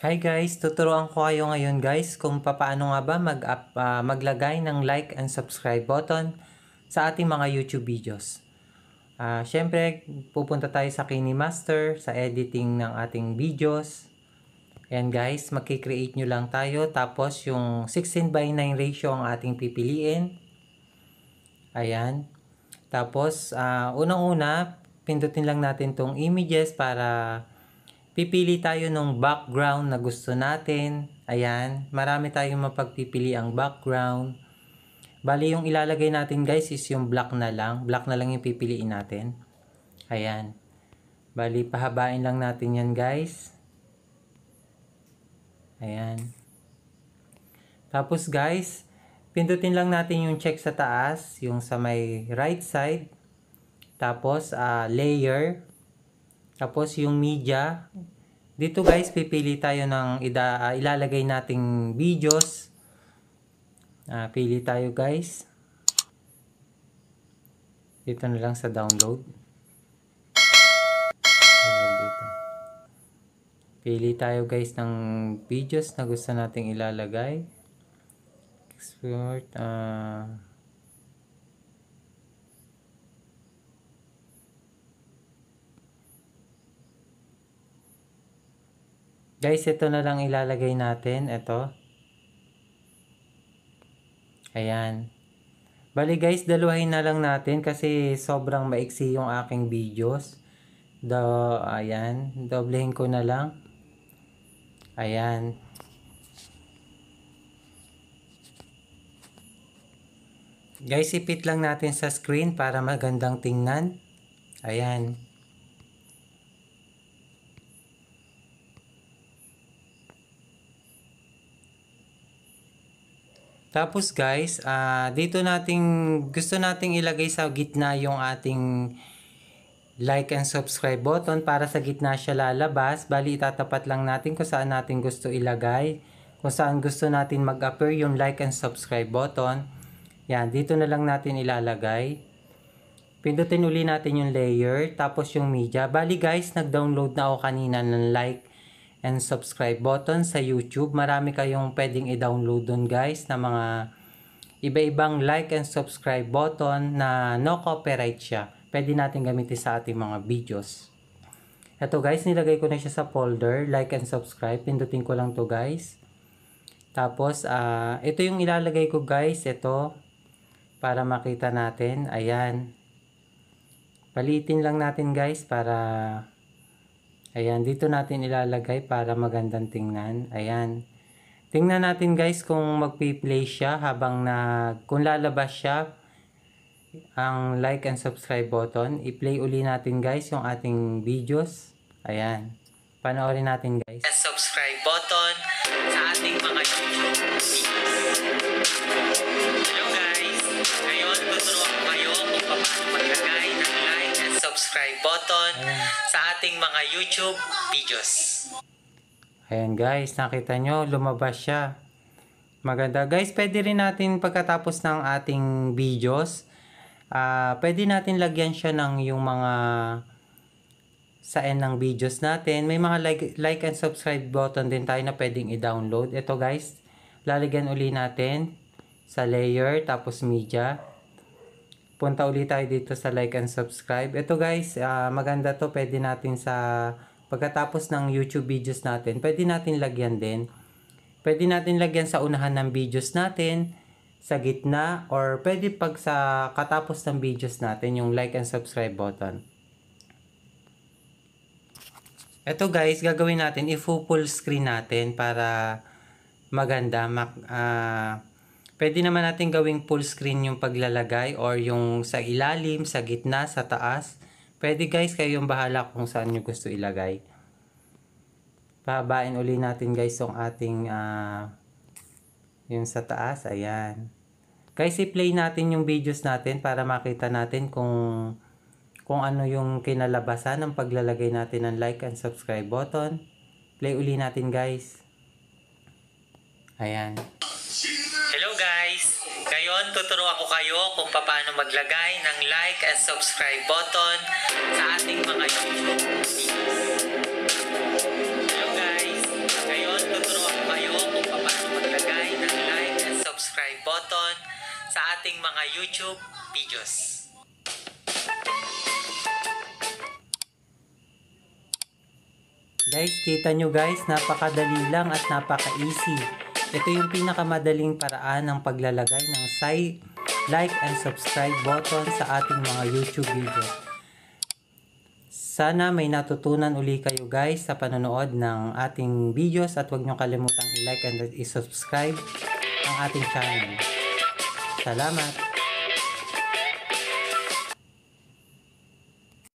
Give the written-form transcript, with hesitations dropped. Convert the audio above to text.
Hi guys, tuturuan ko kayo ngayon guys kung paano nga ba maglagay ng like and subscribe button sa ating mga YouTube videos. Syempre, pupunta tayo sa KineMaster, sa editing ng ating videos. Ayan guys, makikreate nyo lang tayo. Tapos yung 16:9 ratio ang ating pipiliin. Ayan. Tapos, unang-una, pindutin lang natin tong images para pipili tayo ng background na gusto natin. Ayan, marami tayong mapagpipili ang background. Bali, yung ilalagay natin guys is yung black na lang. Black na lang yung pipiliin natin. Ayan. Bali, pahabain lang natin yan guys. Ayan. Tapos guys, pindutin lang natin yung check sa taas, yung sa may right side. Tapos, layer. Tapos yung media. Dito guys, pipili tayo ng ilalagay nating videos. Pili tayo guys. Dito na lang sa download. Dito. Pili tayo guys ng videos na gusto nating ilalagay. Export. Guys, ito na lang ilalagay natin. Ito. Ayan. Bali guys, dalawahin na lang natin kasi sobrang maiksi yung aking videos. Ayan. Doblehin ko na lang. Ayan. Guys, ipit lang natin sa screen para magandang tingnan. Ayan. Tapos guys, dito gusto nating ilagay sa gitna yung ating like and subscribe button para sa gitna siya lalabas. Bali, itatapat lang natin kung saan natin gusto ilagay. Kung saan gusto natin mag-appear yung like and subscribe button. Yan, dito na lang natin ilalagay. Pindutin uli natin yung layer, tapos yung media. Bali guys, nag-download na ako kanina ng like and subscribe button sa YouTube. Marami kayong pwedeng i-download dun guys na mga iba-ibang like and subscribe button na no copyright siya. Pwede natin gamitin sa ating mga videos. Ito guys, nilagay ko na siya sa folder, like and subscribe. Pindutin ko lang to guys. Tapos, ito yung ilalagay ko guys. Ito, para makita natin. Ayan. Palitin lang natin guys para... Ayan, dito natin ilalagay para magandang tingnan. Ayan. Tingnan natin guys kung magpi-play siya kung lalabas siya ang like and subscribe button. I-play uli natin guys yung ating videos. Ayan. Panoorin natin guys. Subscribe button sa ating mga YouTube videos. Hello guys. Ngayon, tuturuan ko kayo kung paano maglagay ng like and subscribe button sa ating mga YouTube videos. Ayan guys, nakita nyo, lumabas siya. Maganda guys, pwede rin natin pagkatapos ng ating videos, pwede natin lagyan siya ng yung mga sa end ng videos natin. May mga like and subscribe button din tayo na pwedeng i-download. Ito guys, lalagyan uli natin sa layer, tapos media. Punta ulit tayo dito sa like and subscribe. Ito guys, maganda to. Pwede natin pagkatapos ng YouTube videos natin, pwede natin lagyan din. Pwede natin lagyan sa unahan ng videos natin, sa gitna, or pwede sa katapos ng videos natin, yung like and subscribe button. Ito guys, gagawin natin, i-full screen natin para maganda. Pwede naman natin gawing full screen yung paglalagay or yung sa ilalim, sa gitna, sa taas. Pwede guys, kayo yung bahala kung saan nyo gusto ilagay. Pahabain uli natin guys yung ating yung sa taas. Ayan. Guys, i-play natin yung videos natin para makita natin kung ano yung kinalabasan ng paglalagay natin ng like and subscribe button. Play uli natin guys. Ayan. Hello guys! Ngayon, tuturuan ko kayo kung paano maglagay ng like and subscribe button sa ating mga YouTube videos. Hello guys! Ngayon, sa ating mga YouTube videos. Guys, kita nyo guys, napakadali lang at napaka-easy. Ito yung pinakamadaling paraan ng paglalagay ng like and subscribe button sa ating mga YouTube video. Sana may natutunan uli kayo guys sa panonood ng ating videos at huwag nyo kalimutang i-like and i-subscribe ang ating channel. Salamat!